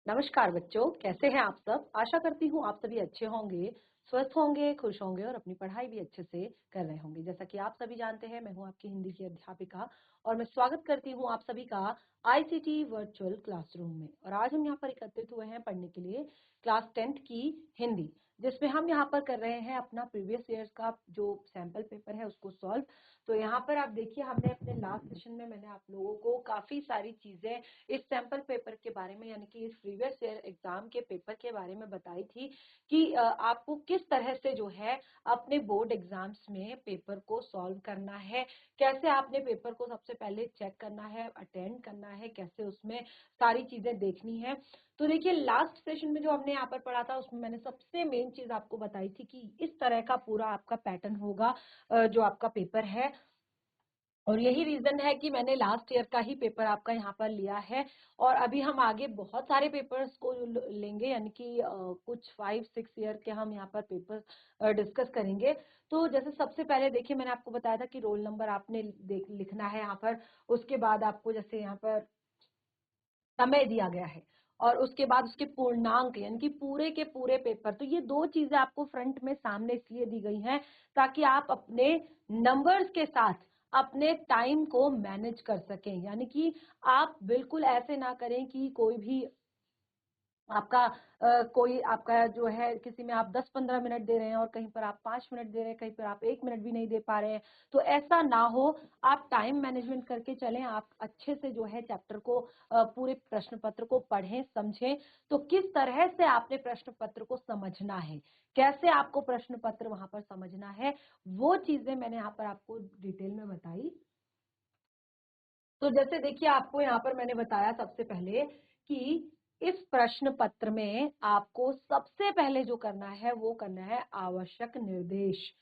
नमस्कार बच्चों, कैसे हैं आप सब? आशा करती हूँ आप सभी अच्छे होंगे, स्वस्थ होंगे, खुश होंगे और अपनी पढ़ाई भी अच्छे से कर रहे होंगे। जैसा कि आप सभी जानते हैं, मैं हूँ आपकी हिंदी की अध्यापिका और मैं स्वागत करती हूँ आप सभी का आईसीटी वर्चुअल क्लासरूम में। और आज हम यहाँ पर एकत्रित हुए हैं पढ़ने के लिए क्लास 10th की हिंदी, जिसमें हम यहाँ पर कर रहे हैं अपना प्रीवियस ईयर का जो सैंपल पेपर है उसको सॉल्व। तो यहाँ पर आप देखिए, हमने अपने लास्ट सेशन में मैंने आप लोगों को काफी सारी चीजें इस सैंपल पेपर के बारे में, यानी कि इस प्रीवियस ईयर एग्जाम के पेपर के बारे में बताई थी कि आपको किस तरह से जो है अपने बोर्ड एग्जाम्स में पेपर को सॉल्व करना है, कैसे आपने पेपर को सबसे पहले चेक करना है, अटेंड करना है, कैसे उसमें सारी चीजें देखनी है। तो देखिए, लास्ट सेशन में जो हमने यहाँ पर पढ़ा था उसमें मैंने सबसे मेन चीज आपको बताई थी कि इस तरह का पूरा आपका पैटर्न होगा जो आपका पेपर है। और यही रीजन है कि मैंने लास्ट ईयर का ही पेपर आपका यहाँ पर लिया है। और अभी हम आगे बहुत सारे पेपर्स को लेंगे, यानी कि कुछ 5-6 ईयर के हम यहाँ पर पेपर डिस्कस करेंगे। तो जैसे सबसे पहले देखिए, मैंने आपको बताया था कि रोल नंबर आपने लिखना है यहाँ पर। उसके बाद आपको जैसे यहाँ पर समय दिया गया है और उसके बाद उसके पूर्णांक, यानी कि पूरे के पूरे पेपर। तो ये दो चीजें आपको फ्रंट में सामने इसलिए दी गई हैं ताकि आप अपने नंबर्स के साथ अपने टाइम को मैनेज कर सकें। यानी कि आप बिल्कुल ऐसे ना करें कि कोई भी आपका कोई आपका जो है, किसी में आप 10-15 मिनट दे रहे हैं और कहीं पर आप 5 मिनट दे रहे हैं, कहीं पर आप 1 मिनट भी नहीं दे पा रहे हैं। तो ऐसा ना हो, आप टाइम मैनेजमेंट करके चलें, आप अच्छे से जो है चैप्टर को पूरे प्रश्न पत्र को पढ़ें, समझें। तो किस तरह से आपने प्रश्न पत्र को समझना है, कैसे आपको प्रश्न पत्र वहां पर समझना है, वो चीजें मैंने यहाँ पर आपको डिटेल में बताई। तो जैसे देखिए, आपको यहाँ पर मैंने बताया सबसे पहले कि इस प्रश्न पत्र में आपको सबसे पहले जो करना है वो करना है आवश्यक निर्देश।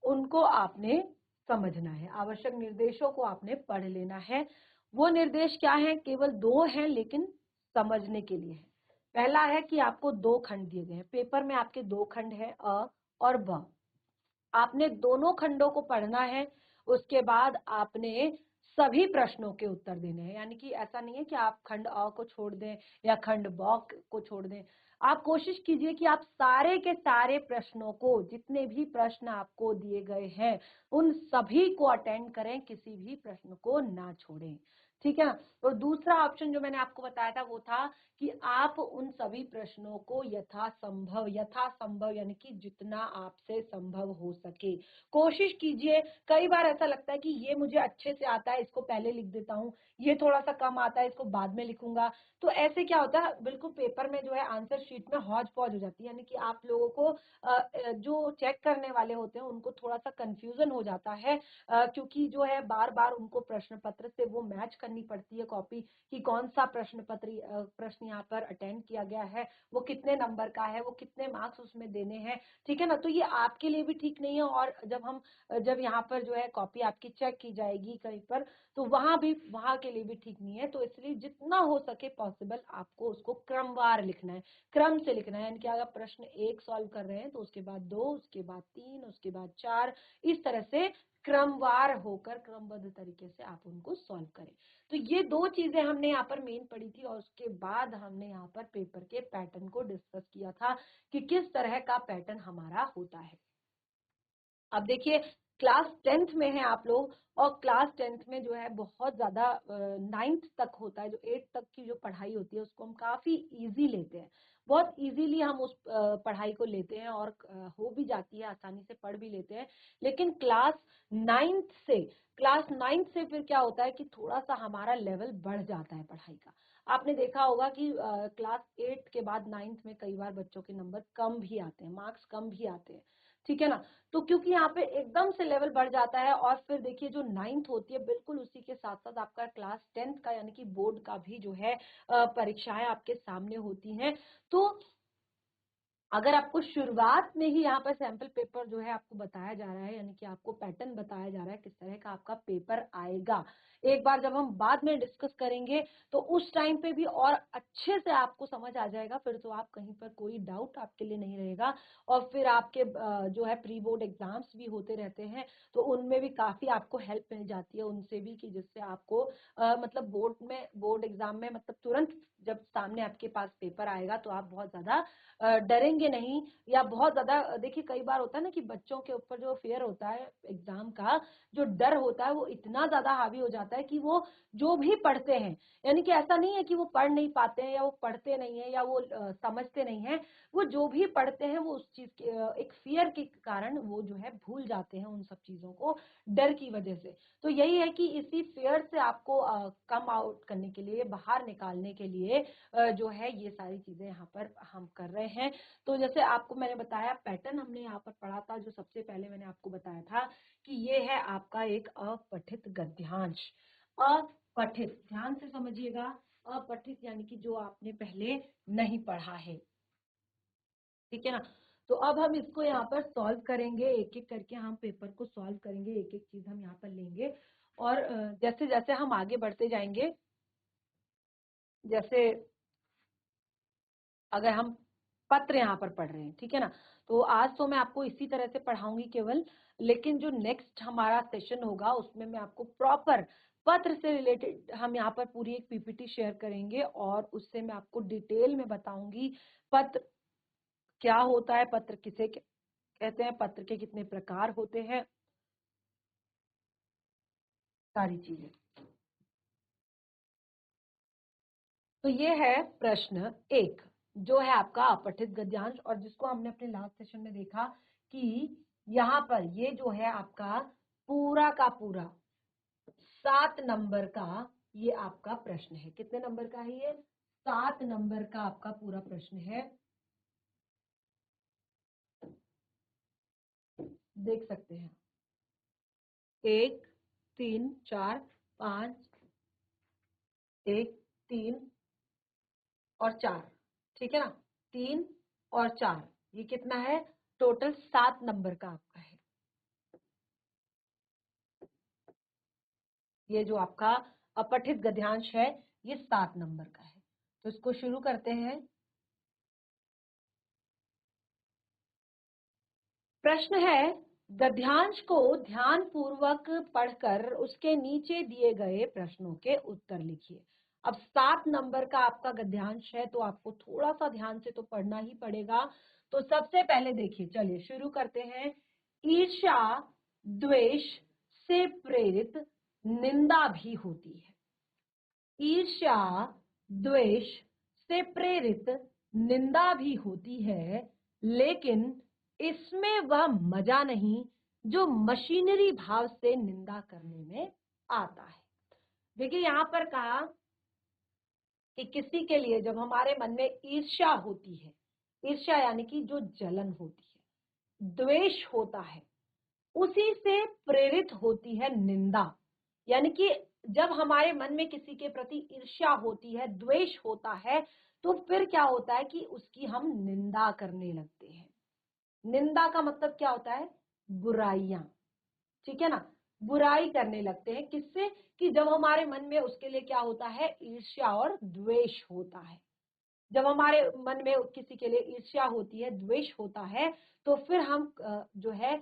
उनको आपने समझना है, आवश्यक निर्देशों को आपने पढ़ लेना है। वो निर्देश क्या है? केवल दो हैं, लेकिन समझने के लिए है। पहला है कि आपको दो खंड दिए गए हैं पेपर में, आपके दो खंड है अ और ब। आपने दोनों खंडों को पढ़ना है। उसके बाद आपने सभी प्रश्नों के उत्तर देने हैं। यानी कि ऐसा नहीं है कि आप खंड अ को छोड़ दें या खंड ब को छोड़ दें। आप कोशिश कीजिए कि आप सारे के सारे प्रश्नों को, जितने भी प्रश्न आपको दिए गए हैं, उन सभी को अटेंड करें, किसी भी प्रश्न को ना छोड़ें। ठीक है ना? और दूसरा ऑप्शन जो मैंने आपको बताया था वो था कि आप उन सभी प्रश्नों को यथासंभव यानी कि जितना आपसे संभव हो सके कोशिश कीजिए। कई बार ऐसा लगता है कि ये मुझे अच्छे से आता है, इसको पहले लिख देता हूँ, ये थोड़ा सा कम आता है, इसको बाद में लिखूंगा। तो ऐसे क्या होता है, बिल्कुल पेपर में जो है आंसर शीट में हौज पौज हो जाती है। यानी कि आप लोगों को जो चेक करने वाले होते हैं उनको थोड़ा सा कंफ्यूजन हो जाता है, क्योंकि जो है बार बार उनको प्रश्न पत्र से वो मैच करनी पड़ती है कॉपी, कि कौन सा प्रश्न यहाँ पर अटेंड किया गया है, वो कितने नंबर का है, वो कितने मार्क्स उसमें देने हैं। ठीक है ना? तो ये आपके लिए भी ठीक नहीं है। और जब यहाँ पर जो है कॉपी आपकी चेक की जाएगी कहीं पर, तो वहां के लिए भी ठीक नहीं है। तो इसलिए जितना हो सके पॉसिबल आपको उसको क्रमवार लिखना है, क्रम से लिखना है। यानी कि अगर प्रश्न 1 सॉल्व कर रहे हैं तो उसके बाद 2, उसके बाद 3, उसके बाद 4, इस तरह से क्रमवार होकर क्रमबद्ध तरीके से आप उनको सॉल्व करें। तो ये दो चीजें हमने यहाँ पर मेन पढ़ी थी और उसके बाद हमने यहाँ पर पेपर के पैटर्न को डिस्कस किया था कि किस तरह का पैटर्न हमारा होता है। अब देखिए, क्लास 10th में है आप लोग, और क्लास 10th में जो है बहुत ज्यादा 9th तक होता है, जो 8th तक की जो पढ़ाई होती है उसको हम काफी इजी लेते हैं। बहुत इजीली हम उस पढ़ाई को लेते हैं और हो भी जाती है, आसानी से पढ़ भी लेते हैं। लेकिन क्लास 9th से फिर क्या होता है कि थोड़ा सा हमारा लेवल बढ़ जाता है पढ़ाई का। आपने देखा होगा कि क्लास 8 के बाद 9th में कई बार बच्चों के नंबर कम भी आते हैं, मार्क्स कम भी आते हैं। ठीक है ना? तो क्योंकि यहाँ पे एकदम से लेवल बढ़ जाता है, और फिर देखिए जो 9th होती है बिल्कुल उसी के साथ साथ आपका क्लास 10th का यानी कि बोर्ड का भी जो है परीक्षाएं आपके सामने होती हैं। तो अगर आपको शुरुआत में ही यहाँ पर सैंपल पेपर जो है आपको बताया जा रहा है, यानी कि आपको पैटर्न बताया जा रहा है किस तरह का आपका पेपर आएगा, एक बार जब हम बाद में डिस्कस करेंगे तो उस टाइम पे भी और अच्छे से आपको समझ आ जाएगा, फिर तो आप कहीं पर कोई डाउट आपके लिए नहीं रहेगा। और फिर आपके जो है प्री बोर्ड एग्जाम्स भी होते रहते हैं, तो उनमें भी काफी आपको हेल्प मिल जाती है उनसे भी, कि जिससे आपको मतलब बोर्ड एग्जाम में मतलब तुरंत जब सामने आपके पास पेपर आएगा तो आप बहुत ज्यादा डरेंगे नहीं, या बहुत ज्यादा देखिए कई बार होता है ना कि बच्चों के ऊपर जो फियर होता है एग्जाम का, जो डर होता है वो इतना ज्यादा हावी हो जाता है कि वो जो भी पढ़ते हैं, यानी कि ऐसा नहीं है कि वो पढ़ नहीं पाते हैं या वो पढ़ते नहीं है या वो समझते नहीं है, वो जो भी पढ़ते हैं वो उस चीज के एक फियर के कारण वो जो है भूल जाते हैं उन सब चीजों को, डर की वजह से। तो यही है कि इसी फियर से आपको कम आउट करने के लिए, बाहर निकालने के लिए जो है ये सारी चीजें यहाँ पर हम कर रहे हैं। तो जैसे आपको मैंने बताया पैटर्न हमने यहाँ पर पढ़ा था, जो सबसे पहले मैंने आपको बताया था कि ये है आपका एक अपठित गद्यांश। अपठित, ध्यान से समझिएगा, अपठित यानी कि जो आपने पहले नहीं पढ़ा है, ठीक है ना। तो अब हम इसको यहाँ पर सॉल्व करेंगे, एक एक करके हम पेपर को सॉल्व करेंगे, एक एक चीज हम यहाँ पर लेंगे। और जैसे जैसे हम आगे बढ़ते जाएंगे, जैसे अगर हम पत्र यहाँ पर पढ़ रहे हैं, ठीक है ना, तो आज तो मैं आपको इसी तरह से पढ़ाऊंगी केवल, लेकिन जो नेक्स्ट हमारा सेशन होगा उसमें मैं आपको प्रॉपर पत्र से रिलेटेड हम यहाँ पर पूरी एक पीपीटी शेयर करेंगे, और उससे मैं आपको डिटेल में बताऊंगी पत्र क्या होता है, पत्र किसे कहते हैं, पत्र के कितने प्रकार होते हैं, सारी चीजें। तो ये है प्रश्न एक, जो है आपका अपठित गद्यांश, और जिसको हमने अपने लास्ट सेशन में देखा कि यहाँ पर ये जो है आपका पूरा का पूरा 7 नंबर का ये आपका प्रश्न है। कितने नंबर का है ये? 7 नंबर का आपका पूरा प्रश्न है, देख सकते हैं। 1 3 4 5, 1 3 और 4, ठीक है ना, 3 और 4, ये कितना है? टोटल 7 नंबर का आपका है ये जो आपका अपठित गद्यांश है, ये 7 नंबर का है। तो इसको शुरू करते हैं। प्रश्न है, गद्यांश को ध्यान पूर्वक पढ़कर उसके नीचे दिए गए प्रश्नों के उत्तर लिखिए। अब 7 नंबर का आपका गद्यांश है, तो आपको थोड़ा सा ध्यान से तो पढ़ना ही पड़ेगा। तो सबसे पहले देखिए, चलिए शुरू करते हैं। ईर्ष्या द्वेष से प्रेरित निंदा भी होती है। ईर्ष्या द्वेष से प्रेरित निंदा भी होती है, लेकिन इसमें वह मजा नहीं जो मशीनरी भाव से निंदा करने में आता है। देखिए यहां पर कहा कि किसी के लिए जब हमारे मन में ईर्ष्या होती है, ईर्ष्या यानी कि जो जलन होती है, द्वेष होता है, उसी से प्रेरित होती है निंदा। यानी कि जब हमारे मन में किसी के प्रति ईर्ष्या होती है, द्वेष होता है, तो फिर क्या होता है कि उसकी हम निंदा करने लगते हैं। निंदा का मतलब क्या होता है? बुराइयां, ठीक है ना, बुराई करने लगते हैं। किससे? कि जब हमारे मन में उसके लिए क्या होता है? ईर्ष्या और द्वेष होता है। जब हमारे मन में किसी के लिए ईर्ष्या होती है, द्वेष होता है, तो फिर हम जो है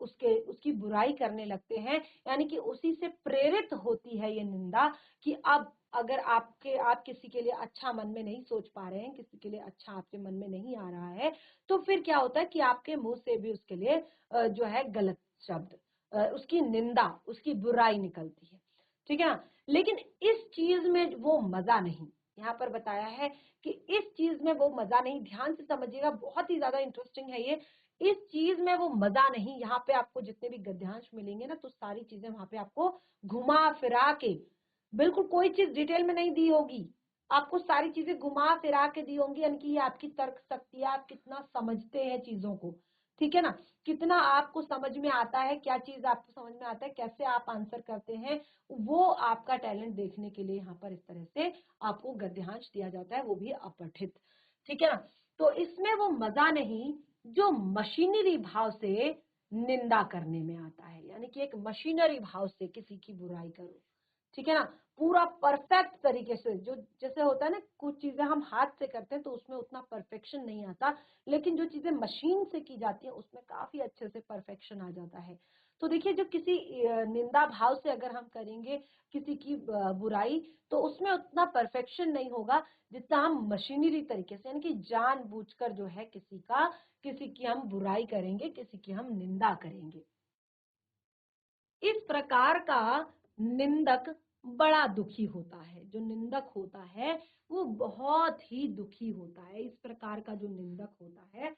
उसकी बुराई करने लगते हैं। यानी कि उसी से प्रेरित होती है ये निंदा, कि अब अगर आप किसी के लिए अच्छा मन में नहीं सोच पा रहे हैं, किसी के लिए अच्छा आपके मन में नहीं आ रहा है, तो फिर क्या होता है कि आपके मुंह से भी उसके लिए जो है गलत शब्द, उसकी निंदा, उसकी बुराई निकलती है, ठीक है ना। लेकिन इस चीज में वो मजा नहीं, यहाँ पर बताया है कि इस चीज में वो मजा नहीं। ध्यान से समझिएगा, बहुत ही ज्यादा इंटरेस्टिंग है ये। इस चीज में वो मजा नहीं, यहाँ पे आपको जितने भी गद्यांश मिलेंगे ना, तो सारी चीजें वहां पे आपको घुमा फिरा के, बिल्कुल कोई चीज डिटेल में नहीं दी होगी, आपको सारी चीजें घुमा फिरा के दी होंगी। यानी कि ये आपकी तर्क शक्ति, आप कितना समझते हैं चीजों को, ठीक है ना, कितना आपको समझ में आता है, क्या चीज आपको समझ में आता है, कैसे आप आंसर करते हैं, वो आपका टैलेंट देखने के लिए यहाँ पर इस तरह से आपको गद्यांश दिया जाता है, वो भी अपठित, ठीक है ना। तो इसमें वो मजा नहीं जो मशीनरी भाव से निंदा करने में आता है, यानी कि एक मशीनरी भाव से किसी की बुराई करो, ठीक है ना? पूरा परफेक्ट तरीके से, जो जैसे होता है ना, कुछ चीजें हम हाथ से करते हैं तो उसमें उतना परफेक्शन नहीं आता, लेकिन जो चीजें मशीन से की जाती हैं उसमें काफी अच्छे से परफेक्शन आ जाता है। तो देखिए, जो किसी निंदा भाव से अगर हम करेंगे किसी की बुराई, तो उसमें उतना परफेक्शन नहीं होगा जितना हम मशीनरी तरीके से, यानी कि जानबूझकर जो है किसी की हम बुराई करेंगे, किसी की हम निंदा करेंगे। इस प्रकार का निंदक बड़ा दुखी होता है। जो निंदक होता है वो बहुत ही दुखी होता है। इस प्रकार का जो निंदक होता है,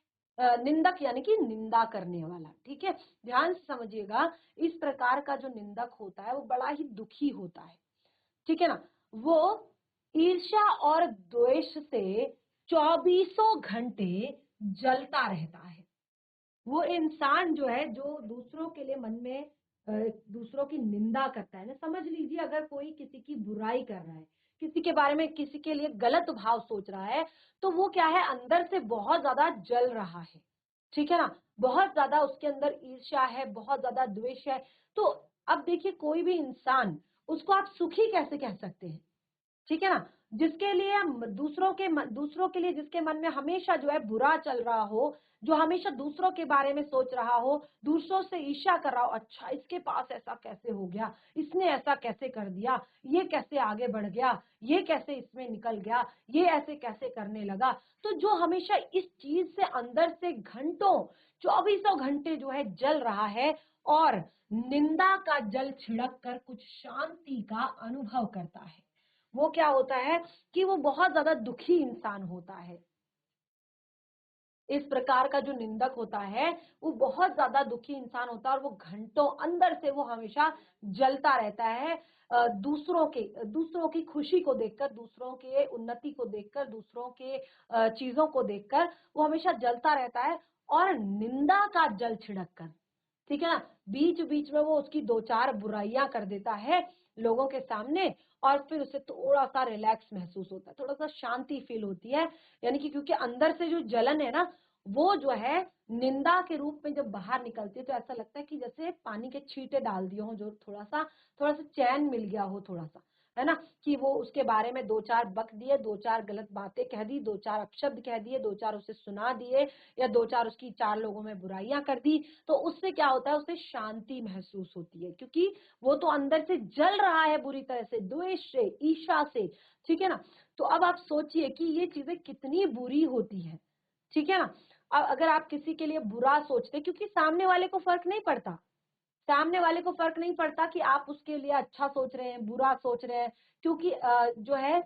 निंदक यानी कि निंदा करने वाला, ठीक है, ध्यान से समझिएगा। इस प्रकार का जो निंदक होता है वो बड़ा ही दुखी होता है, ठीक है ना? वो ईर्ष्या और द्वेष से चौबीसों घंटे जलता रहता है। वो इंसान जो है, जो दूसरों के लिए मन में दूसरों की निंदा करता है ना, समझ लीजिए अगर कोई किसी की बुराई कर रहा है, किसी के बारे में किसी के लिए गलत भाव सोच रहा है, तो वो क्या है, अंदर से बहुत ज्यादा जल रहा है, ठीक है ना? बहुत ज्यादा उसके अंदर ईर्ष्या है, बहुत ज्यादा द्वेष है। तो अब देखिए, कोई भी इंसान, उसको आप सुखी कैसे कह सकते हैं? ठीक है ना? जिसके लिए दूसरों के लिए जिसके मन में हमेशा जो है बुरा चल रहा हो, जो हमेशा दूसरों के बारे में सोच रहा हो, दूसरों से ईर्ष्या कर रहा हो, अच्छा इसके पास ऐसा कैसे हो गया, इसने ऐसा कैसे कर दिया, ये कैसे आगे बढ़ गया, ये कैसे इसमें निकल गया, ये ऐसे कैसे करने लगा। तो जो हमेशा इस चीज से अंदर से घंटों, चौबीसों घंटे जो है जल रहा है, और निंदा का जल छिड़क कर कुछ शांति का अनुभव करता है, वो क्या होता है कि वो बहुत ज्यादा दुखी इंसान होता है। इस प्रकार का जो निंदक होता है वो बहुत ज्यादा दुखी इंसान होता है, और वो घंटों अंदर से वो हमेशा जलता रहता है। दूसरों की खुशी को देखकर, दूसरों के उन्नति को देखकर, दूसरों के चीजों को देखकर वो हमेशा जलता रहता है, और निंदा का जल छिड़क कर, ठीक है ना, बीच बीच में वो उसकी दो चार बुराइयां कर देता है लोगों के सामने, और फिर उसे थोड़ा सा रिलैक्स महसूस होता है, थोड़ा सा शांति फील होती है। यानी कि क्योंकि अंदर से जो जलन है ना, वो जो है निंदा के रूप में जब बाहर निकलती है, तो ऐसा लगता है कि जैसे पानी के छींटे डाल दिए हो, जो थोड़ा सा चैन मिल गया हो, थोड़ा सा, है ना, कि वो उसके बारे में दो चार बक दिए, दो चार गलत बातें कह दी, दो चार अपशब्द कह दिए, दो चार उसे सुना दिए, या दो चार उसकी चार लोगों में बुराइयां कर दी, तो उससे क्या होता है, उसे शांति महसूस होती है, क्योंकि वो तो अंदर से जल रहा है बुरी तरह से, द्वेष से, ईर्ष्या से, ठीक है ना? तो अब आप सोचिए कि ये चीजें कितनी बुरी होती है, ठीक है ना? अब अगर आप किसी के लिए बुरा सोचते, क्योंकि सामने वाले को फर्क नहीं पड़ता, सामने वाले को फर्क नहीं पड़ता कि आप उसके लिए अच्छा सोच रहे हैं, बुरा सोच रहे हैं, क्योंकि जो है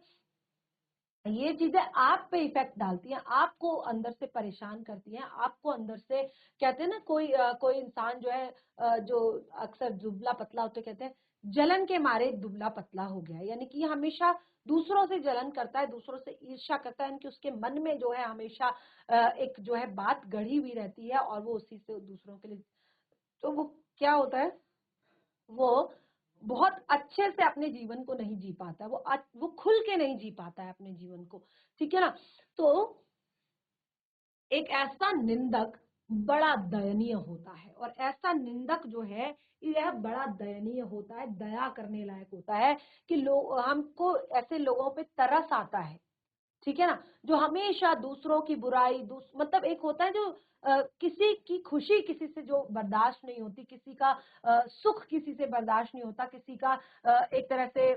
ये चीजें आप पे इफेक्ट डालती हैं, आपको अंदर से परेशान करती हैं, आपको अंदर से, कहते हैं ना, कोई इंसान जो है, जो अक्सर दुबला पतला होते, कहते हैं जलन के मारे दुबला पतला हो गया है, यानी कि ये हमेशा दूसरों से जलन करता है, दूसरों से ईर्ष्या करता है, यानी कि उसके मन में जो है हमेशा एक जो है बात गढ़ी हुई रहती है, और वो उसी से दूसरों के लिए, तो वो क्या होता है, वो बहुत अच्छे से अपने जीवन को नहीं जी पाता, वो खुल के नहीं जी पाता है अपने जीवन को, ठीक है ना? तो एक ऐसा निंदक बड़ा दयनीय होता है, और ऐसा निंदक जो है, यह बड़ा दयनीय होता है, दया करने लायक होता है, कि लोग, हमको ऐसे लोगों पे तरस आता है, ठीक है ना, जो हमेशा दूसरों की बुराई, मतलब एक होता है जो किसी की खुशी किसी से जो बर्दाश्त नहीं होती, किसी का सुख किसी से बर्दाश्त नहीं होता, किसी का एक तरह से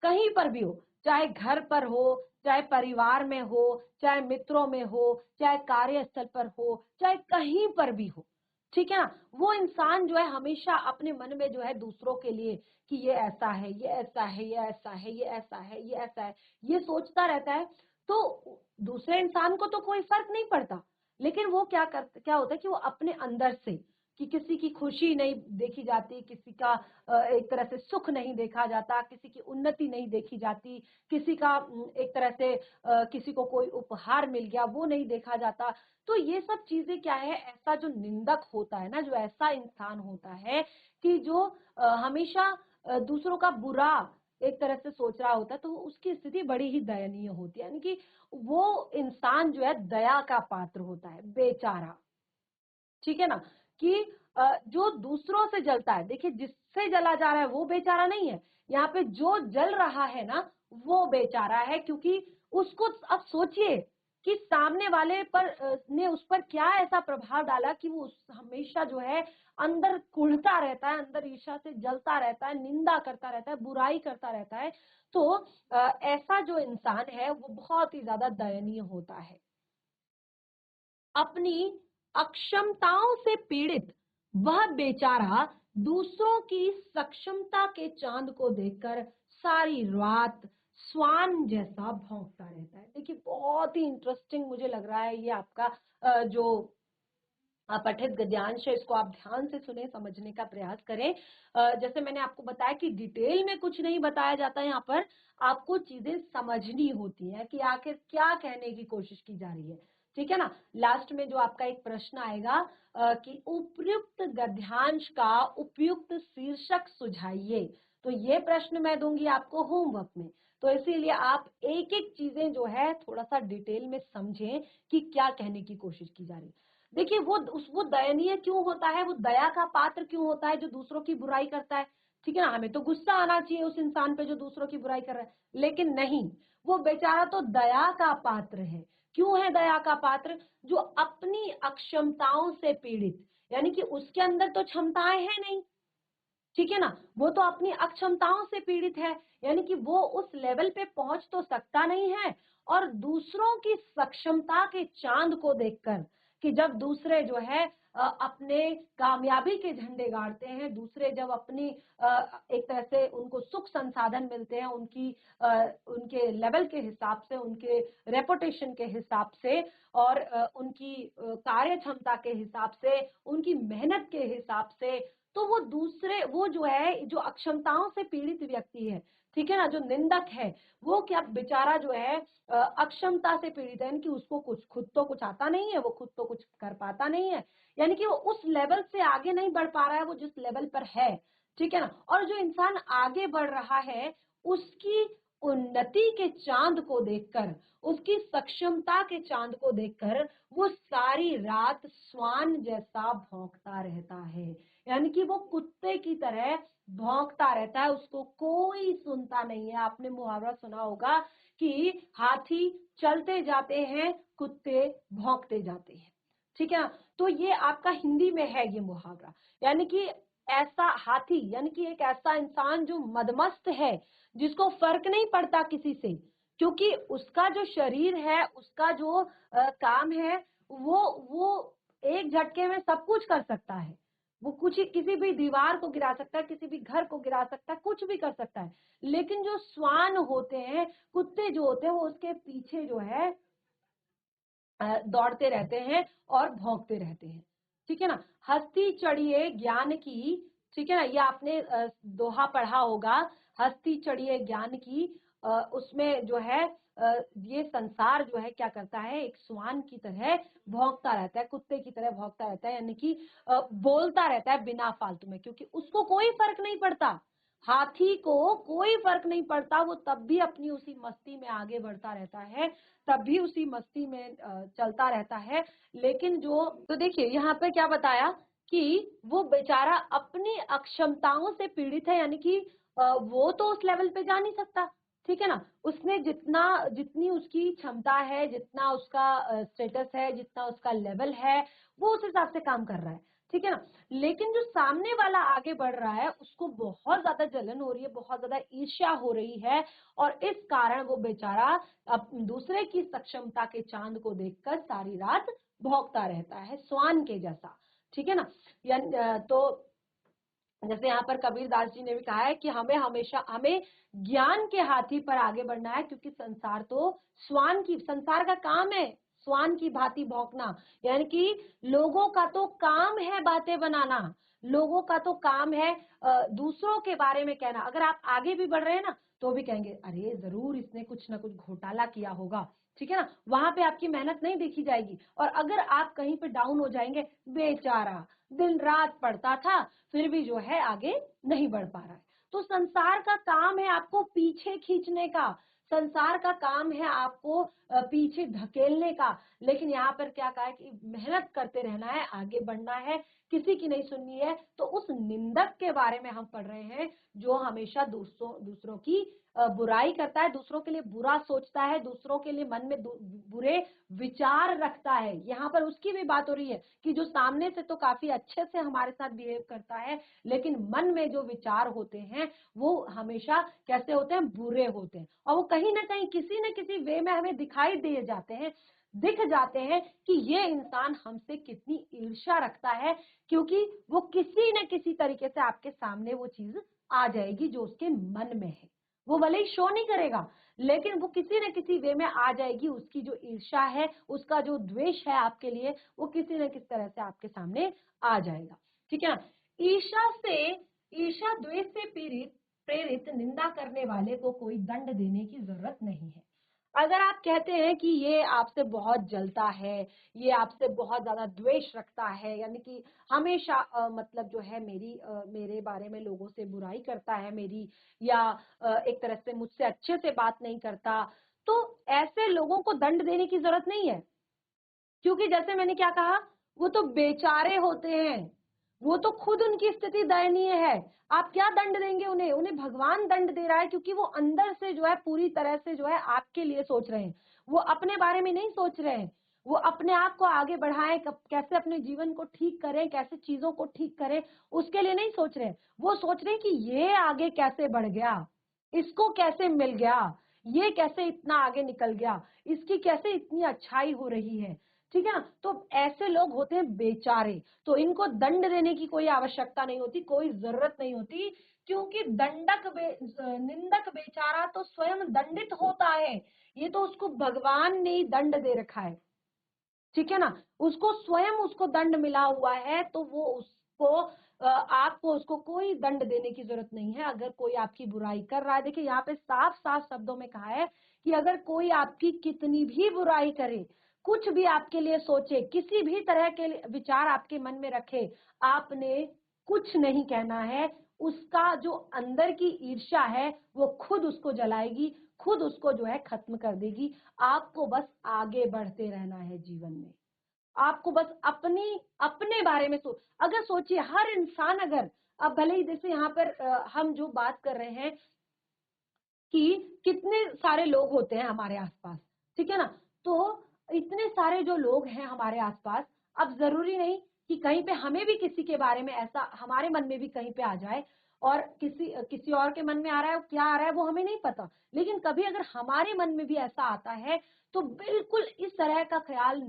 कहीं पर भी हो, चाहे घर पर हो, चाहे परिवार में हो, चाहे मित्रों में हो, चाहे कार्यस्थल पर हो, चाहे कहीं पर भी हो, ठीक है ना? वो इंसान जो है हमेशा अपने मन में जो है दूसरों के लिए, कि ये ऐसा है, ये ऐसा है, ये ऐसा है, ये ऐसा है, ये ऐसा है, ये सोचता रहता है। तो दूसरे इंसान को तो कोई फर्क नहीं पड़ता, लेकिन वो क्या होता है कि वो अपने अंदर से, कि किसी की खुशी नहीं देखी जाती, किसी का एक तरह से सुख नहीं देखा जाता, किसी की उन्नति नहीं देखी जाती, किसी का एक तरह से किसी को कोई उपहार मिल गया वो नहीं देखा जाता। तो ये सब चीजें क्या है, ऐसा जो निंदक होता है ना, जो ऐसा इंसान होता है कि जो हमेशा दूसरों का बुरा एक तरह से सोच रहा होता है, तो उसकी स्थिति बड़ी ही दयनीय होती है, यानी कि वो इंसान जो है दया का पात्र होता है, बेचारा, ठीक है ना, कि जो दूसरों से जलता है, देखिए जिससे जला जा रहा है वो बेचारा नहीं है, यहाँ पे जो जल रहा है ना वो बेचारा है, क्योंकि उसको अब सोचिए कि सामने वाले पर ने उस पर क्या ऐसा प्रभाव डाला कि वो हमेशा जो है अंदर कुढ़ता रहता है, अंदर ईर्ष्या से जलता रहता है, निंदा करता रहता है, बुराई करता रहता है। तो ऐसा जो इंसान है वो बहुत ही ज्यादा दयनीय होता है। अपनी अक्षमताओं से पीड़ित वह बेचारा दूसरों की सक्षमता के चांद को देखकर सारी रात स्वान जैसा भौंकता रहता है। देखिए बहुत ही इंटरेस्टिंग मुझे लग रहा है ये आपका जो पठित गद्यांश है, इसको आप ध्यान से सुने, समझने का प्रयास करें। जैसे मैंने आपको बताया कि डिटेल में कुछ नहीं बताया जाता है, यहाँ पर आपको चीजें समझनी होती हैं कि आखिर क्या कहने की कोशिश की जा रही है। ठीक है ना। लास्ट में जो आपका एक प्रश्न आएगा कि उपयुक्त गद्यांश का उपयुक्त शीर्षक सुझाइए, तो ये प्रश्न मैं दूंगी आपको होमवर्क में। तो इसीलिए आप एक एक चीजें जो है थोड़ा सा डिटेल में समझें कि क्या कहने की कोशिश की जा रही है। देखिए वो दयनीय क्यों होता है, वो दया का पात्र क्यों होता है जो दूसरों की बुराई करता है। ठीक है ना, हमें तो गुस्सा आना चाहिए उस इंसान पे जो दूसरों की बुराई कर रहा है, लेकिन नहीं, वो बेचारा तो दया का पात्र है। क्यों है दया का पात्र? जो अपनी अक्षमताओं से पीड़ित, यानी कि उसके अंदर तो क्षमताएं हैं नहीं, ठीक है ना, वो तो अपनी अक्षमताओं से पीड़ित है, यानी कि वो उस लेवल पे पहुंच तो सकता नहीं है। और दूसरों की सक्षमता के चांद को देखकर, कि जब दूसरे जो है अपने कामयाबी के झंडे गाड़ते हैं, दूसरे जब अपनी एक तरह से उनको सुख संसाधन मिलते हैं, उनके लेवल के हिसाब से, उनके रेपुटेशन के हिसाब से, और उनकी कार्य क्षमता के हिसाब से, उनकी मेहनत के हिसाब से, तो वो जो है जो अक्षमताओं से पीड़ित व्यक्ति है, ठीक है ना, जो निंदक है, वो क्या बेचारा जो है अक्षमता से पीड़ित है, यानी कि उसको खुद तो कुछ आता नहीं है, वो खुद तो कुछ कर पाता नहीं है, यानी कि वो उस लेवल से आगे नहीं बढ़ पा रहा है वो जिस लेवल पर है। ठीक है ना। और जो इंसान आगे बढ़ रहा है उसकी उन्नति के चांद को देखकर, उसकी सक्षमता के चांद को देखकर वो सारी रात स्वान जैसा भौंकता रहता है, यानी कि वो कुत्ते की तरह भौंकता रहता है, उसको कोई सुनता नहीं है। आपने मुहावरा सुना होगा कि हाथी चलते जाते हैं, कुत्ते भौंकते जाते हैं। ठीक है ना। तो ये आपका हिंदी में है ये मुहावरा, यानी कि ऐसा हाथी, यानी कि एक ऐसा इंसान जो मदमस्त है, जिसको फर्क नहीं पड़ता किसी से, क्योंकि उसका जो शरीर है, उसका जो काम है, वो एक झटके में सब कुछ कर सकता है। वो कुछ ही किसी भी दीवार को गिरा सकता है, किसी भी घर को गिरा सकता है, कुछ भी कर सकता है। लेकिन जो श्वान होते हैं, कुत्ते जो होते हैं, वो उसके पीछे जो है दौड़ते रहते हैं और भौंकते रहते हैं। ठीक है ना। हस्ती चढ़िए ज्ञान की, ठीक है ना, ये आपने दोहा पढ़ा होगा, हस्ती चढ़िए ज्ञान की। उसमें जो है ये संसार जो है क्या करता है, एक श्वान की तरह भौंकता रहता है, कुत्ते की तरह भौंकता रहता है, यानी कि बोलता रहता है बिना फालतू में, क्योंकि उसको कोई फर्क नहीं पड़ता। हाथी को कोई फर्क नहीं पड़ता, वो तब भी अपनी उसी मस्ती में आगे बढ़ता रहता है, तब भी उसी मस्ती में चलता रहता है। लेकिन जो तो देखिए यहाँ पे क्या बताया कि वो बेचारा अपनी अक्षमताओं से पीड़ित है, यानी कि वो तो उस लेवल पे जा नहीं सकता। ठीक है ना। उसने जितनी उसकी क्षमता है, जितना उसका स्टेटस है, जितना उसका लेवल है, वो उस हिसाब से काम कर रहा है। ठीक है ना। लेकिन जो सामने वाला आगे बढ़ रहा है उसको बहुत ज्यादा जलन हो रही है, बहुत ज्यादा ईर्ष्या हो रही है, और इस कारण वो बेचारा अब दूसरे की सक्षमता के चांद को देखकर सारी रात भौंकता रहता है श्वान के जैसा। ठीक है ना। तो जैसे यहाँ पर कबीरदास जी ने भी कहा है कि हमें ज्ञान के हाथी पर आगे बढ़ना है, क्योंकि संसार का काम है श्वान की भांति भौंकना, यानी कि लोगों का तो काम है बातें बनाना, लोगों का तो काम है दूसरों के बारे में कहना। अगर आप आगे भी बढ़ रहे हैं ना तो भी कहेंगे अरे जरूर इसने कुछ ना कुछ घोटाला किया होगा। ठीक है ना। वहां पे आपकी मेहनत नहीं देखी जाएगी। और अगर आप कहीं पे डाउन हो जाएंगे, बेचारा दिन रात पढ़ता था फिर भी जो है आगे नहीं बढ़ पा रहा है। तो संसार का काम है आपको पीछे खींचने का, संसार का काम है आपको पीछे धकेलने का, लेकिन यहाँ पर क्या कहा है कि मेहनत करते रहना है, आगे बढ़ना है, किसी की नहीं सुननी है। तो उस निंदक के बारे में हम पढ़ रहे हैं जो हमेशा दूसरों की बुराई करता है, दूसरों के लिए बुरा सोचता है, दूसरों के लिए मन में बुरे विचार रखता है। यहाँ पर उसकी भी बात हो रही है कि जो सामने से तो काफी अच्छे से हमारे साथ बिहेव करता है, लेकिन मन में जो विचार होते हैं वो हमेशा कैसे होते हैं, बुरे होते हैं, और वो कहीं ना कहीं किसी न किसी वे में हमें दिखाई दिए जाते हैं, दिख जाते हैं कि ये इंसान हमसे कितनी ईर्ष्या रखता है, क्योंकि वो किसी न किसी तरीके से आपके सामने वो चीज आ जाएगी जो उसके मन में है। वो भले ही शो नहीं करेगा, लेकिन वो किसी न किसी वे में आ जाएगी। उसकी जो ईर्ष्या है, उसका जो द्वेष है आपके लिए, वो किसी न किसी तरह से आपके सामने आ जाएगा। ठीक है ना। ईर्ष्या द्वेष से प्रेरित निंदा करने वाले को कोई दंड देने की जरूरत नहीं है। अगर आप कहते हैं कि ये आपसे बहुत जलता है, ये आपसे बहुत ज्यादा द्वेष रखता है, यानी कि हमेशा मतलब जो है मेरे बारे में लोगों से बुराई करता है मेरी, या एक तरह से मुझसे अच्छे से बात नहीं करता, तो ऐसे लोगों को दंड देने की जरूरत नहीं है। क्योंकि जैसे मैंने क्या कहा, वो तो बेचारे होते हैं, वो तो खुद उनकी स्थिति दयनीय है। आप क्या दंड देंगे उन्हें? उन्हें भगवान दंड दे रहा है, क्योंकि वो अंदर से जो है पूरी तरह से जो है आपके लिए सोच रहे हैं। वो अपने बारे में नहीं सोच रहे हैं, वो अपने आप को आगे बढ़ाएं, कैसे अपने जीवन को ठीक करें, कैसे चीजों को ठीक करें, उसके लिए नहीं सोच रहे हैं। वो सोच रहे हैं कि ये आगे कैसे बढ़ गया, इसको कैसे मिल गया, ये कैसे इतना आगे निकल गया, इसकी कैसे इतनी अच्छाई हो रही है। ठीक है ना। तो ऐसे लोग होते हैं बेचारे, तो इनको दंड देने की कोई आवश्यकता नहीं होती, कोई जरूरत नहीं होती, क्योंकि निंदक बेचारा तो स्वयं दंडित होता है। ये तो उसको भगवान ने ही दंड दे रखा है। ठीक है ना। उसको स्वयं उसको दंड मिला हुआ है, तो वो उसको आपको उसको कोई दंड देने की जरूरत नहीं है। अगर कोई आपकी बुराई कर रहा है, देखिए यहाँ पे साफ साफ शब्दों में कहा है कि अगर कोई आपकी कितनी भी बुराई करे, कुछ भी आपके लिए सोचे, किसी भी तरह के विचार आपके मन में रखे, आपने कुछ नहीं कहना है। उसका जो अंदर की ईर्ष्या है वो खुद उसको जलाएगी, खुद उसको जो है खत्म कर देगी। आपको बस आगे बढ़ते रहना है जीवन में। आपको बस अपने बारे में अगर सोचिए, हर इंसान अगर, अब भले ही जैसे यहाँ पर हम जो बात कर रहे हैं कि कितने सारे लोग होते हैं हमारे आसपास, ठीक है ना। तो इतने सारे जो लोग हैं हमारे आसपास, अब जरूरी नहीं कि कहीं पे हमें भी किसी के बारे में ऐसा हमारे मन में भी कहीं पे आ जाए, और किसी और के मन में आ रहा है, क्या आ रहा है वो हमें नहीं पता, लेकिन कभी अगर हमारे मन में भी ऐसा आता है तो बिल्कुल इस तरह का ख्याल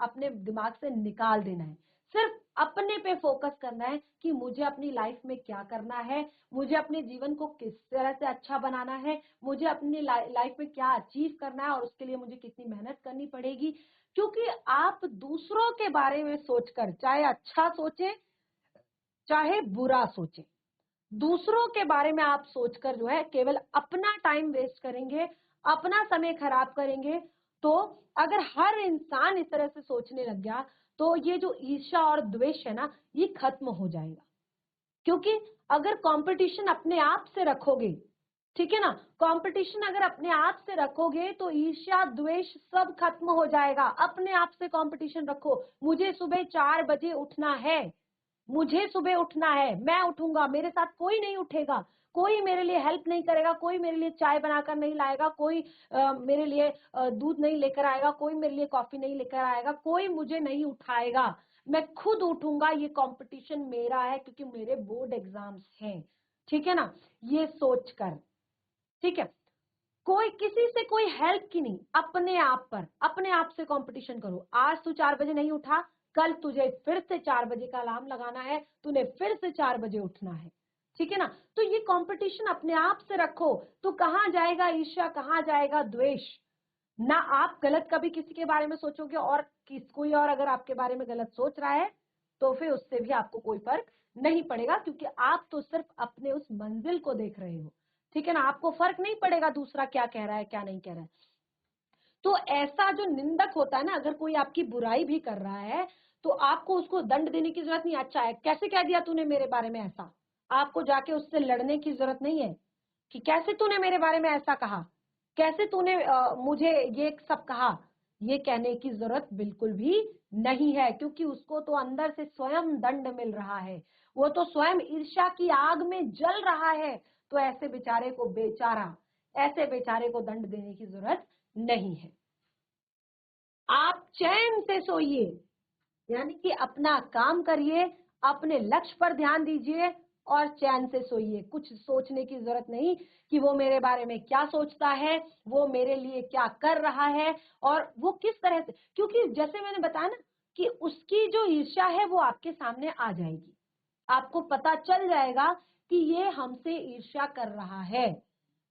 अपने दिमाग से निकाल देना है। सिर्फ अपने पे फोकस करना है कि मुझे अपनी लाइफ में क्या करना है, मुझे अपने जीवन को किस तरह से अच्छा बनाना है, मुझे अपनी लाइफ में क्या अचीव करना है, और उसके लिए मुझे कितनी मेहनत करनी पड़ेगी। क्योंकि आप दूसरों के बारे में सोचकर, चाहे अच्छा सोचे चाहे बुरा सोचे, दूसरों के बारे में आप सोचकर जो है केवल अपना टाइम वेस्ट करेंगे, अपना समय खराब करेंगे। तो अगर हर इंसान इस तरह से सोचने लग गया, तो ये जो ईर्ष्या और द्वेष है ना, ये खत्म हो जाएगा। क्योंकि अगर कंपटीशन अपने आप से रखोगे, ठीक है ना, कंपटीशन अगर अपने आप से रखोगे तो ईर्ष्या द्वेष सब खत्म हो जाएगा। अपने आप से कंपटीशन रखो, मुझे सुबह 4 बजे उठना है, मुझे सुबह उठना है, मैं उठूंगा, मेरे साथ कोई नहीं उठेगा, कोई मेरे लिए हेल्प नहीं करेगा, कोई मेरे लिए चाय बनाकर नहीं लाएगा, कोई मेरे लिए दूध नहीं लेकर आएगा, कोई मेरे लिए कॉफी नहीं लेकर आएगा, कोई मुझे नहीं उठाएगा, मैं खुद उठूंगा, ये कंपटीशन मेरा है क्योंकि मेरे बोर्ड एग्जाम्स हैं। ठीक है ना। ये सोचकर, ठीक है, कोई किसी से कोई हेल्प की नहीं, अपने आप पर, अपने आप से कंपटीशन करो। आज तू 4 बजे नहीं उठा, कल तुझे फिर से 4 बजे का अलार्म लगाना है, तूने फिर से 4 बजे उठना है। ठीक है ना। तो ये कंपटीशन अपने आप से रखो, तो कहां जाएगा ईर्ष्या, कहां जाएगा द्वेष। ना आप गलत कभी किसी के बारे में सोचोगे, और कोई और अगर आपके बारे में गलत सोच रहा है तो फिर उससे भी आपको कोई फर्क नहीं पड़ेगा, क्योंकि आप तो सिर्फ अपने उस मंजिल को देख रहे हो। ठीक है ना। आपको फर्क नहीं पड़ेगा दूसरा क्या कह रहा है क्या नहीं कह रहा है। तो ऐसा जो निंदक होता है ना, अगर कोई आपकी बुराई भी कर रहा है तो आपको उसको दंड देने की जरूरत नहीं। अच्छा है, कैसे कह दिया तूने मेरे बारे में ऐसा, आपको जाके उससे लड़ने की जरूरत नहीं है कि कैसे तूने मेरे बारे में ऐसा कहा। कैसे तूने मुझे ये सब कहा? ये कहने की जरूरत बिल्कुल भी नहीं है, क्योंकि उसको तो अंदर से स्वयं दंड मिल रहा है, वो तो स्वयं ईर्ष्या की आग में जल रहा है। तो ऐसे बेचारे को दंड देने की जरूरत नहीं है। आप चैन से सोइए, यानी कि अपना काम करिए, अपने लक्ष्य पर ध्यान दीजिए और चैन से सोइए। कुछ सोचने की जरूरत नहीं कि वो मेरे बारे में क्या सोचता है, वो मेरे लिए क्या कर रहा है और वो किस तरह से, क्योंकि जैसे मैंने बताया ना कि उसकी जो ईर्ष्या है वो आपके सामने आ जाएगी। आपको पता चल जाएगा कि ये हमसे ईर्ष्या कर रहा है,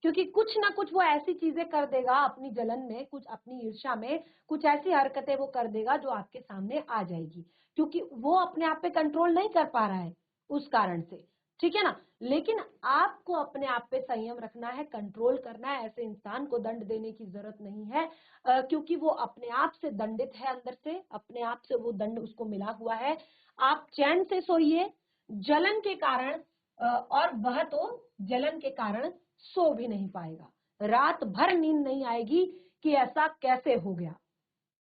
क्योंकि कुछ ना कुछ वो ऐसी चीजें कर देगा अपनी जलन में, कुछ अपनी ईर्ष्या में, कुछ ऐसी हरकतें वो कर देगा जो आपके सामने आ जाएगी, क्योंकि वो अपने आप पे कंट्रोल नहीं कर पा रहा है उस कारण से। ठीक है ना? लेकिन आपको अपने आप पे संयम रखना है, कंट्रोल करना है। ऐसे इंसान को दंड देने की जरूरत नहीं है, क्योंकि वो अपने आप से दंडित है, अंदर से अपने आप से वो दंड उसको मिला हुआ है। आप चैन से सोइए। जलन के कारण और वह तो जलन के कारण सो भी नहीं पाएगा, रात भर नींद नहीं आएगी कि ऐसा कैसे हो गया।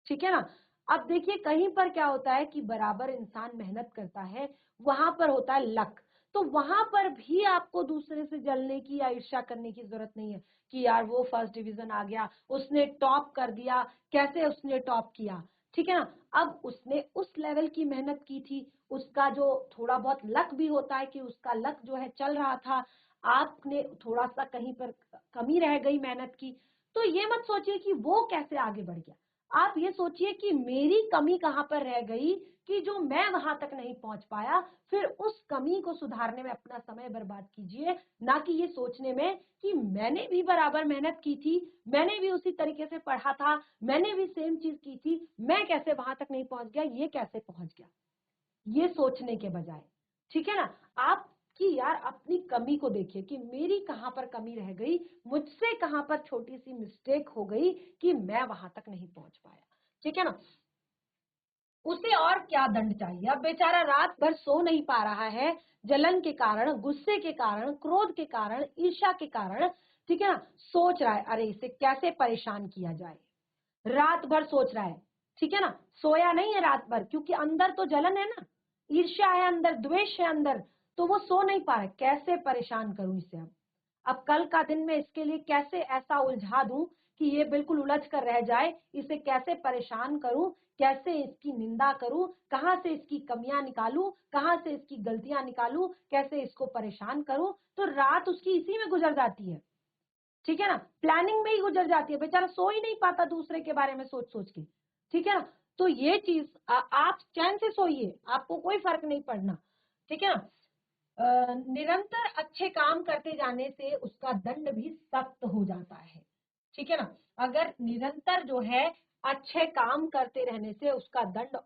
ठीक है ना? अब देखिए कहीं पर क्या होता है कि बराबर इंसान मेहनत करता है, वहां पर होता है लक। तो वहां पर भी आपको दूसरे से जलने की या ईर्ष्या करने की जरूरत नहीं है कि यार वो फर्स्ट डिवीजन आ गया, उसने टॉप कर दिया, कैसे उसने टॉप किया। ठीक है ना? अब उसने उस लेवल की मेहनत की थी, उसका जो थोड़ा बहुत लक भी होता है कि उसका लक जो है चल रहा था, आपने थोड़ा सा कहीं पर कमी रह गई मेहनत की। तो ये मत सोचिए कि वो कैसे आगे बढ़ गया, आप ये सोचिए कि मेरी कमी कहां पर रह गई कि जो मैं वहां तक नहीं पहुंच पाया। फिर उस कमी को सुधारने में अपना समय बर्बाद कीजिए, ना कि ये सोचने में कि मैंने भी बराबर मेहनत की थी, मैंने भी उसी तरीके से पढ़ा था, मैंने भी सेम चीज की थी, मैं कैसे वहां तक नहीं पहुंच गया, ये कैसे पहुंच गया, ये सोचने के बजाय। ठीक है ना? आप कि यार अपनी कमी को देखिए कि मेरी कहां पर कमी रह गई, मुझसे कहां पर छोटी सी मिस्टेक हो गई कि मैं वहां तक नहीं पहुंच पाया। ठीक है ना? उसे और क्या दंड चाहिए? अब बेचारा रात भर सो नहीं पा रहा है, जलन के कारण, गुस्से के कारण, क्रोध के कारण, ईर्ष्या के कारण। ठीक है ना? सोच रहा है अरे इसे कैसे परेशान किया जाए, रात भर सोच रहा है। ठीक है ना? सोया नहीं है रात भर, क्योंकि अंदर तो जलन है ना, ईर्ष्या है अंदर, द्वेष है अंदर, तो वो सो नहीं पा रहा है। कैसे परेशान करूं इसे? अब कल का दिन में इसके लिए कैसे ऐसा उलझा दूं कि ये बिल्कुल उलझ कर रह जाए, इसे कैसे परेशान करूं, कैसे इसकी निंदा करूं, कहां से इसकी कमियां निकालूं, कहां से इसकी गलतियां निकालूं, कैसे इसको परेशान करूं। तो रात उसकी इसी में गुजर जाती है। ठीक है ना? प्लानिंग में ही गुजर जाती है, बेचारा सो ही नहीं पाता दूसरे के बारे में सोच सोच के। ठीक है ना? तो ये चीज आप चैन से सोइए, आपको कोई फर्क नहीं पड़ना। ठीक है ना? निरंतर अच्छे काम करते जाने से उसका दंड भी सख्त हो जाता है। ठीक है ना? अगर निरंतर जो है अच्छे काम करते रहने से उसका दंड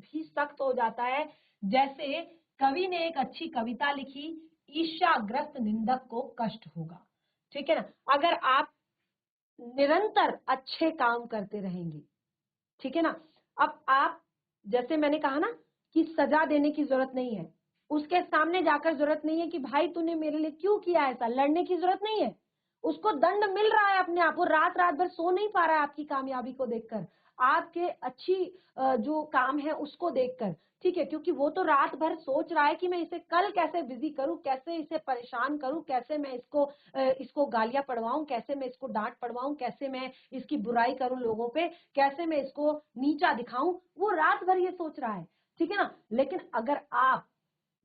भी सख्त हो जाता है। जैसे कवि ने एक अच्छी कविता लिखी, ईर्ष्याग्रस्त निंदक को कष्ट होगा। ठीक है ना? अगर आप निरंतर अच्छे काम करते रहेंगे, ठीक है ना? अब आप, जैसे मैंने कहा ना कि सजा देने की जरूरत नहीं है, उसके सामने जाकर जरूरत नहीं है कि भाई तूने मेरे लिए क्यों किया ऐसा, लड़ने की जरूरत नहीं है। उसको दंड मिल रहा है अपने आप, वो रात रात भर सो नहीं पा रहा है आपकी कामयाबी को देखकर, आपके अच्छी जो काम है उसको देखकर। ठीक है? क्योंकि वो तो रात भर सोच रहा है कि मैं इसे कल कैसे बिजी करूं, कैसे इसे परेशान करूं, कैसे मैं इसको गालियां पड़वाऊं, कैसे मैं इसको डांट पड़वाऊं, कैसे मैं इसकी बुराई करूं लोगों पे, कैसे मैं इसको नीचा दिखाऊं, वो रात भर ये सोच रहा है। ठीक है ना? लेकिन अगर आप,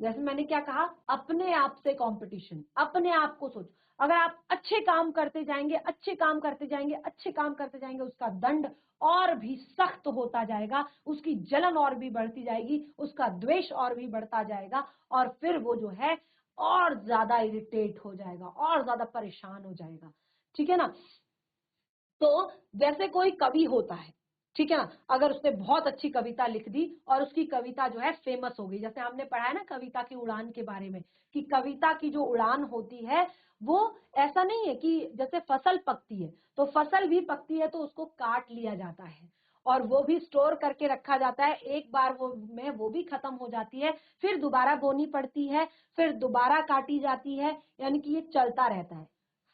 जैसे मैंने क्या कहा, अपने आप से कंपटीशन, अपने आप को सोचो। अगर आप अच्छे काम करते जाएंगे, अच्छे काम करते जाएंगे, अच्छे काम करते जाएंगे, उसका दंड और भी सख्त होता जाएगा, उसकी जलन और भी बढ़ती जाएगी, उसका द्वेष और भी बढ़ता जाएगा, और फिर वो जो है और ज्यादा इरिटेट हो जाएगा, और ज्यादा परेशान हो जाएगा। ठीक है ना? तो जैसे कोई कवि होता है, ठीक है ना, अगर उसने बहुत अच्छी कविता लिख दी और उसकी कविता जो है फेमस हो गई, जैसे हमने पढ़ा है ना कविता की उड़ान के बारे में, कि कविता की जो उड़ान होती है वो ऐसा नहीं है कि जैसे फसल पकती है तो फसल भी पकती है तो उसको काट लिया जाता है और वो भी स्टोर करके रखा जाता है, एक बार वो भी खत्म हो जाती है, फिर दोबारा बोनी पड़ती है, फिर दोबारा काटी जाती है, यानी कि ये चलता रहता है।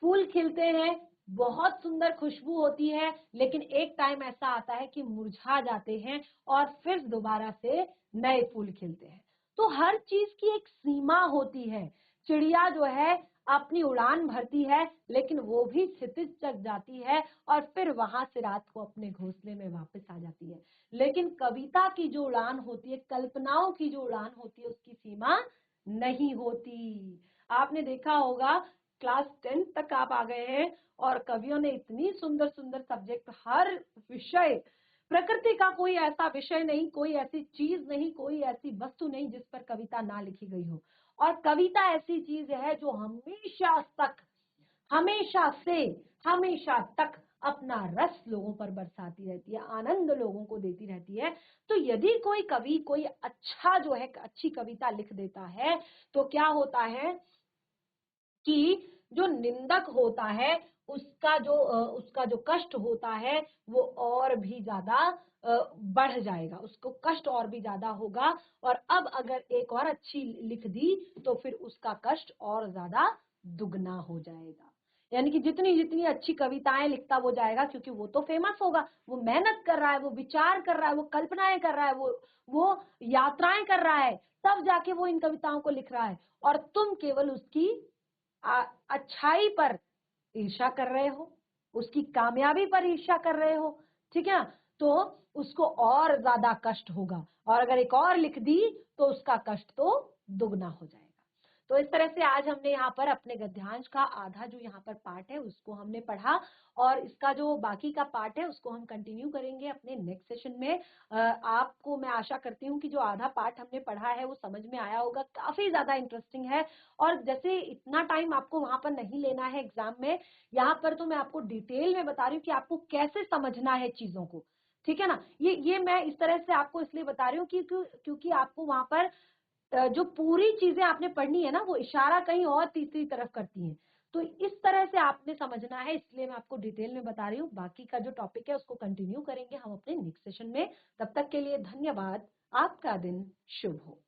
फूल खिलते हैं, बहुत सुंदर खुशबू होती है, लेकिन एक टाइम ऐसा आता है कि मुरझा जाते हैं और फिर दोबारा से नए फूल खिलते हैं। तो हर चीज की एक सीमा होती है। चिड़िया जो है अपनी उड़ान भरती है, लेकिन वो भी क्षितिज तक जाती है और फिर वहां से रात को अपने घोंसले में वापस आ जाती है। लेकिन कविता की जो उड़ान होती है, कल्पनाओं की जो उड़ान होती है, उसकी सीमा नहीं होती। आपने देखा होगा क्लास 10 तक आप आ गए हैं और कवियों ने इतनी सुंदर सुंदर सब्जेक्ट, हर विषय, प्रकृति का कोई ऐसा विषय नहीं, कोई ऐसी चीज नहीं, कोई ऐसी वस्तु नहीं जिस पर कविता ना लिखी गई हो। और कविता ऐसी चीज है जो हमेशा तक, हमेशा से, हमेशा तक अपना रस लोगों पर बरसाती रहती है, आनंद लोगों को देती रहती है। तो यदि कोई कवि कोई अच्छा जो है अच्छी कविता लिख देता है, तो क्या होता है कि जो निंदक होता है उसका जो कष्ट होता है वो और भी ज्यादा बढ़ जाएगा, उसको कष्ट और भी ज्यादा होगा। और अब अगर एक और अच्छी लिख दी तो फिर उसका कष्ट और ज्यादा दुगना हो जाएगा। यानी कि जितनी जितनी अच्छी कविताएं लिखता वो जाएगा, क्योंकि वो तो फेमस होगा, वो मेहनत कर रहा है, वो विचार कर रहा है, वो कल्पनाएं कर रहा है, वो यात्राएं कर रहा है, तब जाके वो इन कविताओं को लिख रहा है। और तुम केवल उसकी अच्छाई पर ईर्ष्या कर रहे हो, उसकी कामयाबी पर ईर्ष्या कर रहे हो, ठीक है। तो उसको और ज्यादा कष्ट होगा, और अगर एक और लिख दी तो उसका कष्ट तो दुगना हो जाएगा। तो इस तरह से आज हमने यहाँ पर अपने गद्यांश का आधा जो यहाँ पर पार्ट है उसको हमने पढ़ा, और इसका जो बाकी का पार्ट है उसको हम कंटिन्यू करेंगे अपने नेक्स्ट सेशन में। आपको मैं आशा करती हूँ कि जो आधा पार्ट हमने पढ़ा है वो समझ में आया होगा, काफी ज्यादा इंटरेस्टिंग है। और जैसे इतना टाइम आपको वहां पर नहीं लेना है एग्जाम में, यहाँ पर तो मैं आपको डिटेल में बता रही हूँ कि आपको कैसे समझना है चीजों को, ठीक है ना। ये मैं इस तरह से आपको इसलिए बता रही हूँ क्योंकि आपको वहां पर जो पूरी चीजें आपने पढ़नी है ना, वो इशारा कहीं और तीसरी तरफ करती हैं। तो इस तरह से आपने समझना है, इसलिए मैं आपको डिटेल में बता रही हूँ। बाकी का जो टॉपिक है उसको कंटिन्यू करेंगे हम अपने नेक्स्ट सेशन में। तब तक के लिए धन्यवाद। आपका दिन शुभ हो।